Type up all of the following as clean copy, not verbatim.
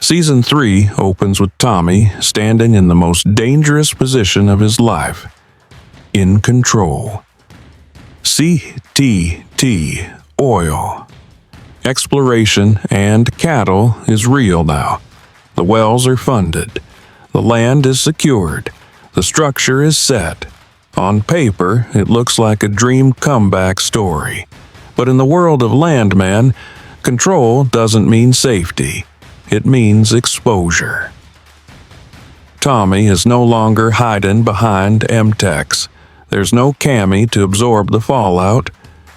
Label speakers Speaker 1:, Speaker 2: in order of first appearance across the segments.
Speaker 1: Season 3 opens with Tommy standing in the most dangerous position of his life, in control. CTT oil. Exploration and cattle is real now. The wells are funded. The land is secured. The structure is set. On paper, it looks like a dream comeback story. But in the world of Landman, control doesn't mean safety. It means exposure. Tommy is no longer hiding behind MTechs. There's no Cammy to absorb the fallout,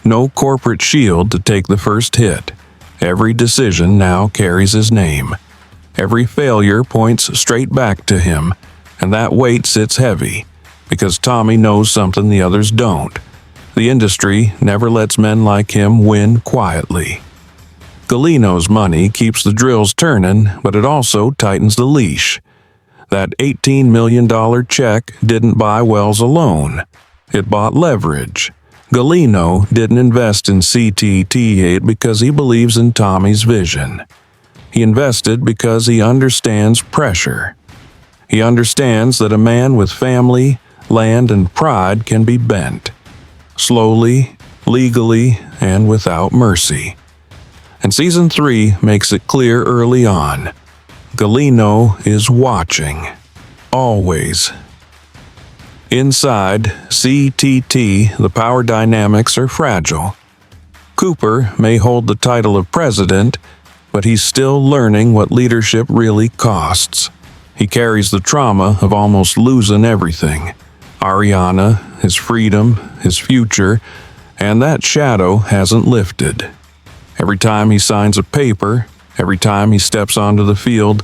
Speaker 1: no corporate shield to take the first hit. Every decision now carries his name. Every failure points straight back to him, and that weight sits heavy, because Tommy knows something the others don't. The industry never lets men like him win quietly. Galino's money keeps the drills turning, but it also tightens the leash. That $18 million check didn't buy wells alone. It bought leverage. Galino didn't invest in CTT because he believes in Tommy's vision. He invested because he understands pressure. He understands that a man with family, land, and pride can be bent. Slowly, legally, and without mercy. And Season 3 makes it clear early on. Galino is watching. Always. Inside CTT, the power dynamics are fragile. Cooper may hold the title of president, but he's still learning what leadership really costs. He carries the trauma of almost losing everything. Ariana, his freedom, his future, and that shadow hasn't lifted. Every time he signs a paper, every time he steps onto the field,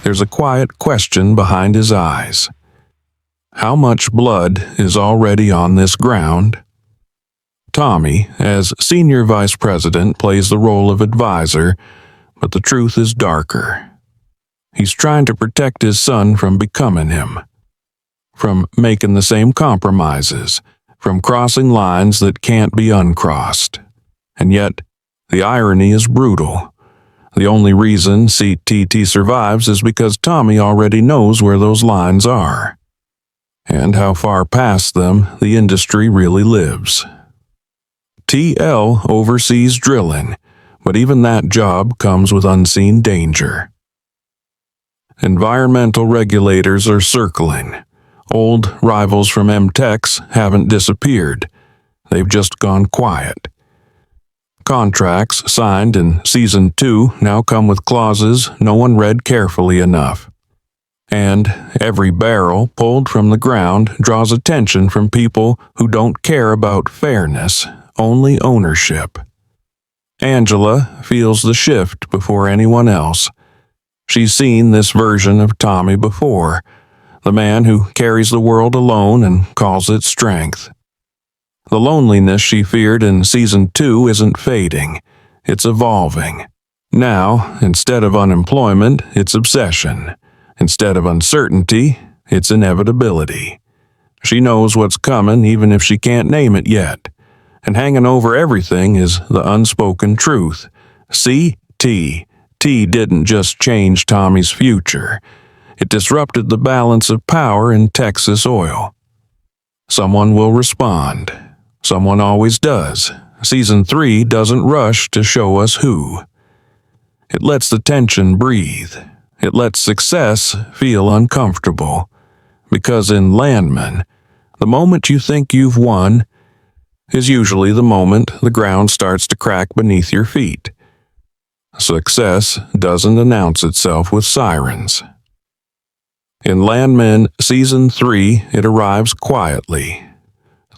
Speaker 1: there's a quiet question behind his eyes. How much blood is already on this ground? Tommy, as senior vice president, plays the role of advisor, but the truth is darker. He's trying to protect his son from becoming him, from making the same compromises, from crossing lines that can't be uncrossed. And yet, the irony is brutal. The only reason CTT survives is because Tommy already knows where those lines are, and how far past them the industry really lives. TL oversees drilling, but even that job comes with unseen danger. Environmental regulators are circling. Old rivals from MTechs haven't disappeared. They've just gone quiet. Contracts signed in Season 2 now come with clauses no one read carefully enough. And every barrel pulled from the ground draws attention from people who don't care about fairness, only ownership. Angela feels the shift before anyone else. She's seen this version of Tommy before, the man who carries the world alone and calls it strength. The loneliness she feared in Season 2 isn't fading, it's evolving. Now, instead of unemployment, it's obsession. Instead of uncertainty, it's inevitability. She knows what's coming even if she can't name it yet. And hanging over everything is the unspoken truth. CTT didn't just change Tommy's future. It disrupted the balance of power in Texas oil. Someone will respond. Someone always does. Season 3 doesn't rush to show us who. It lets the tension breathe. It lets success feel uncomfortable. Because in Landman, the moment you think you've won is usually the moment the ground starts to crack beneath your feet. Success doesn't announce itself with sirens. In Landman Season 3, it arrives quietly.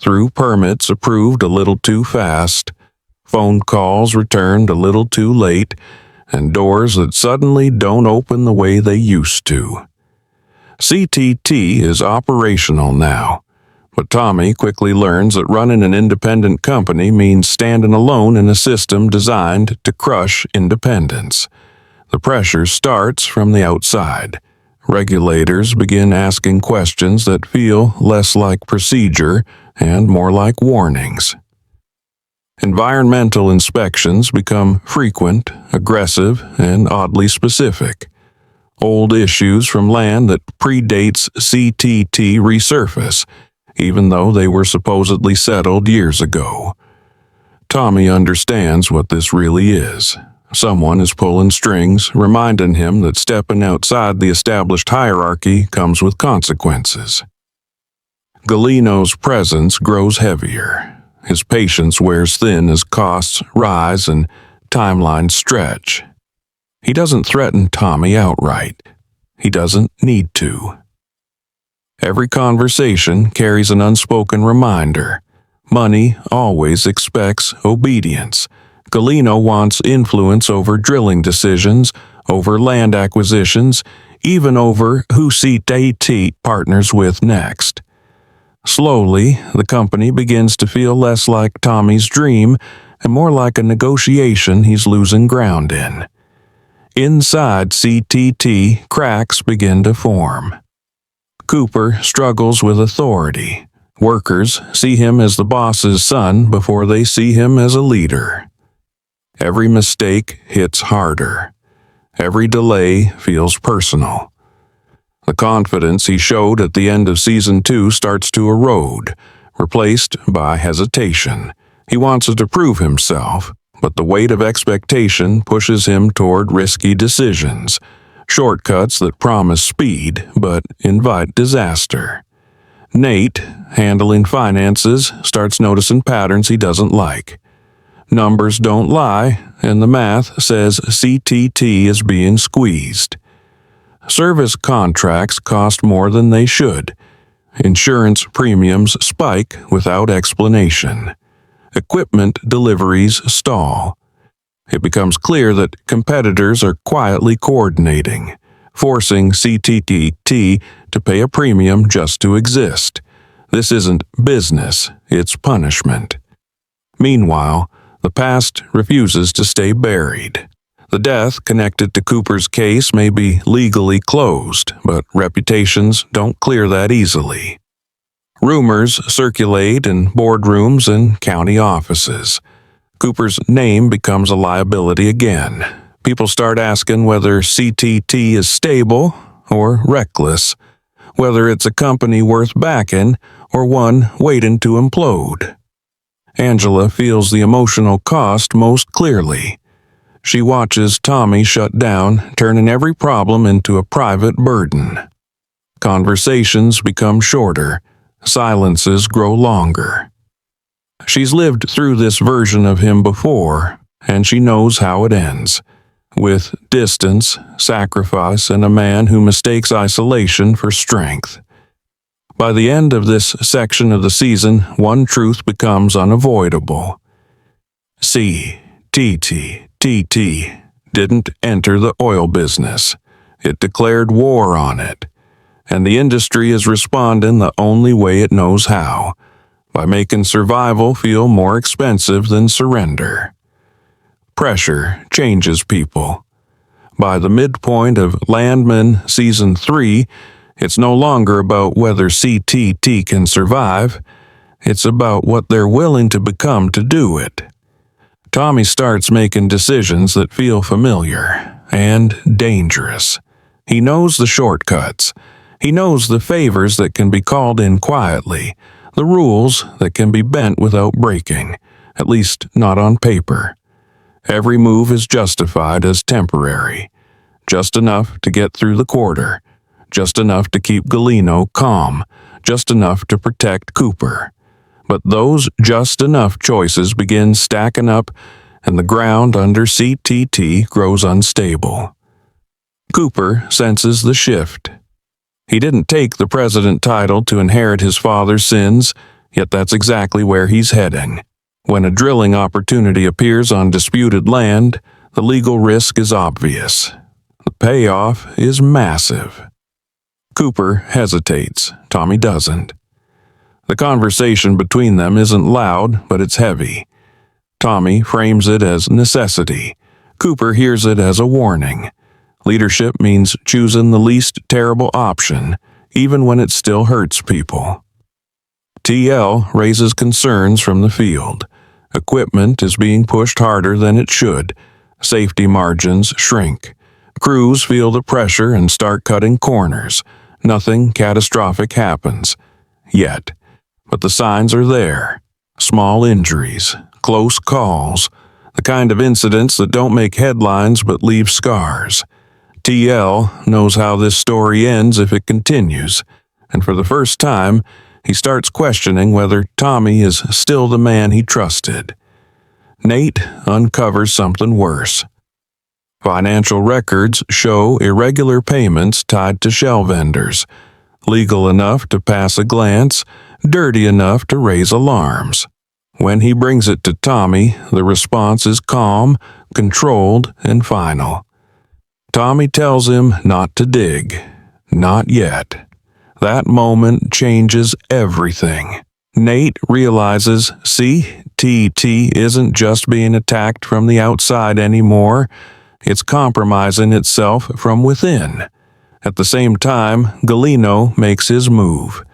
Speaker 1: Through permits approved a little too fast, phone calls returned a little too late, and doors that suddenly don't open the way they used to. CTT is operational now, but Tommy quickly learns that running an independent company means standing alone in a system designed to crush independence. The pressure starts from the outside. Regulators begin asking questions that feel less like procedure and more like warnings. Environmental inspections become frequent, aggressive, and oddly specific. Old issues from land that predates CTT resurface, even though they were supposedly settled years ago. Tommy understands what this really is. Someone is pulling strings, reminding him that stepping outside the established hierarchy comes with consequences. Galino's presence grows heavier. His patience wears thin as costs rise and timelines stretch. He doesn't threaten Tommy outright. He doesn't need to. Every conversation carries an unspoken reminder. Money always expects obedience. Galino wants influence over drilling decisions, over land acquisitions, even over who CTT partners with next. Slowly, the company begins to feel less like Tommy's dream and more like a negotiation he's losing ground in. Inside CTT, cracks begin to form. Cooper struggles with authority. Workers see him as the boss's son before they see him as a leader. Every mistake hits harder. Every delay feels personal. The confidence he showed at the end of Season 2 starts to erode, replaced by hesitation. He wants to prove himself, but the weight of expectation pushes him toward risky decisions, shortcuts that promise speed but invite disaster. Nate, handling finances, starts noticing patterns he doesn't like. Numbers don't lie, and the math says CTT is being squeezed. Service contracts cost more than they should. Insurance premiums spike without explanation. Equipment deliveries stall. It becomes clear that competitors are quietly coordinating, forcing CTT to pay a premium just to exist. This isn't business, it's punishment. Meanwhile, the past refuses to stay buried. The death connected to Cooper's case may be legally closed, but reputations don't clear that easily. Rumors circulate in boardrooms and county offices. Cooper's name becomes a liability again. People start asking whether CTT is stable or reckless, whether it's a company worth backing or one waiting to implode. Angela feels the emotional cost most clearly. She watches Tommy shut down, turning every problem into a private burden. Conversations become shorter. Silences grow longer. She's lived through this version of him before, and she knows how it ends. With distance, sacrifice, and a man who mistakes isolation for strength. By the end of this section of the season, one truth becomes unavoidable. CTT didn't enter the oil business. It declared war on it. And the industry is responding the only way it knows how, by making survival feel more expensive than surrender. Pressure changes people. By the midpoint of Landman Season 3, it's no longer about whether CTT can survive. It's about what they're willing to become to do it. Tommy starts making decisions that feel familiar and dangerous. He knows the shortcuts. He knows the favors that can be called in quietly, the rules that can be bent without breaking, at least not on paper. Every move is justified as temporary, just enough to get through the quarter, just enough to keep Galino calm, just enough to protect Cooper. But those just enough choices begin stacking up, and the ground under CTT grows unstable. Cooper senses the shift. He didn't take the president title to inherit his father's sins, yet that's exactly where he's heading. When a drilling opportunity appears on disputed land, the legal risk is obvious. The payoff is massive. Cooper hesitates. Tommy doesn't. The conversation between them isn't loud, but it's heavy. Tommy frames it as necessity. Cooper hears it as a warning. Leadership means choosing the least terrible option, even when it still hurts people. TL raises concerns from the field. Equipment is being pushed harder than it should. Safety margins shrink. Crews feel the pressure and start cutting corners. Nothing catastrophic happens. Yet. But the signs are there. Small injuries, close calls, the kind of incidents that don't make headlines but leave scars. TL knows how this story ends if it continues, and for the first time, he starts questioning whether Tommy is still the man he trusted. Nate uncovers something worse. Financial records show irregular payments tied to shell vendors, legal enough to pass a glance, dirty enough to raise alarms. When he brings it to Tommy, the response is calm, controlled, and final. Tommy tells him not to dig. Not yet. That moment changes everything. Nate realizes CTT isn't just being attacked from the outside anymore. It's compromising itself from within. At the same time, Galino makes his move.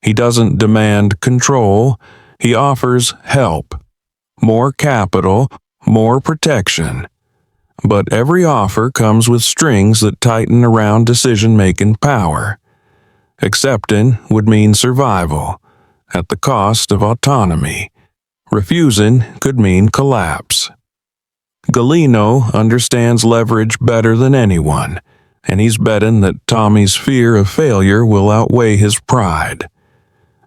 Speaker 1: He doesn't demand control. He offers help. More capital, more protection. But every offer comes with strings that tighten around decision-making power. Accepting would mean survival, at the cost of autonomy. Refusing could mean collapse. Galino understands leverage better than anyone, and he's betting that Tommy's fear of failure will outweigh his pride.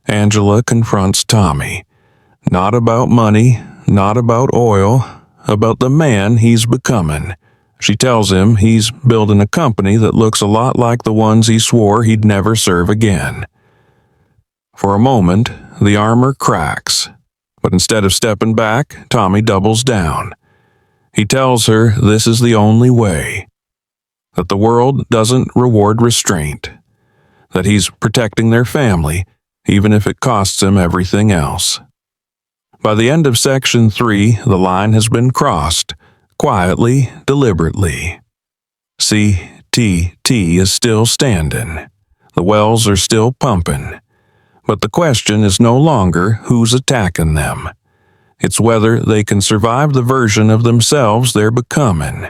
Speaker 1: Angela confronts Tommy. Not about money, not about oil, about the man he's becoming. She tells him he's building a company that looks a lot like the ones he swore he'd never serve again. For a moment, the armor cracks, but instead of stepping back, Tommy doubles down. He tells her this is the only way, that the world doesn't reward restraint, that he's protecting their family, even if it costs him everything else. By the end of Section 3, the line has been crossed, quietly, deliberately. CTT is still standing. The wells are still pumping. But the question is no longer who's attacking them. It's whether they can survive the version of themselves they're becoming.